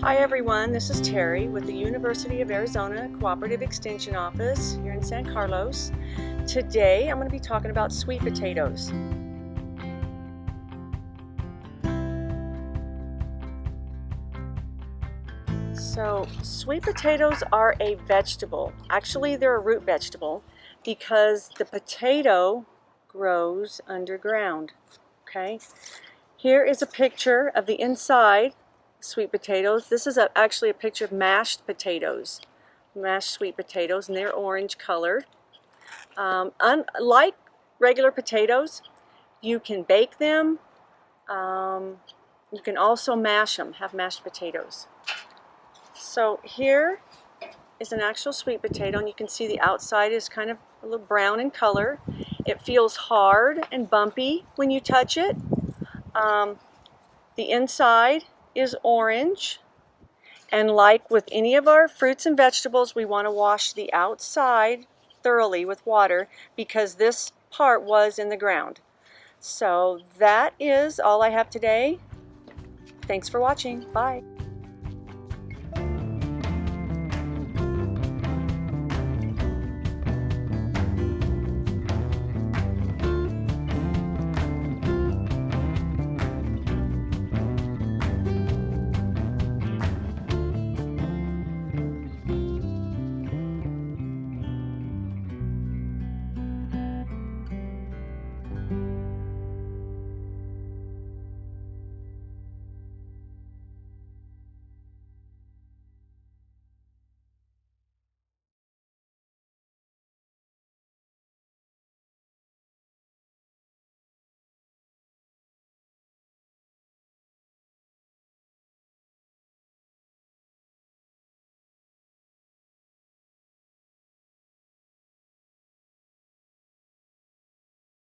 Hi everyone, this is Terry with the University of Arizona Cooperative Extension Office here in San Carlos. Today I'm going to be talking about sweet potatoes. So sweet potatoes are a vegetable. Actually, they're a root vegetable because the potato grows underground. Okay, here is a picture of the inside sweet potatoes. This is actually a picture of mashed potatoes, mashed sweet potatoes, and they're orange colored. Unlike regular potatoes, you can bake them. You can also mash them, have mashed potatoes. So here is an actual sweet potato, and you can see the outside is kind of a little brown in color. It feels hard and bumpy when you touch it. The inside is orange, and like with any of our fruits and vegetables, we want to wash the outside thoroughly with water because this part was in the ground. So that is all I have today. Thanks for watching. Bye.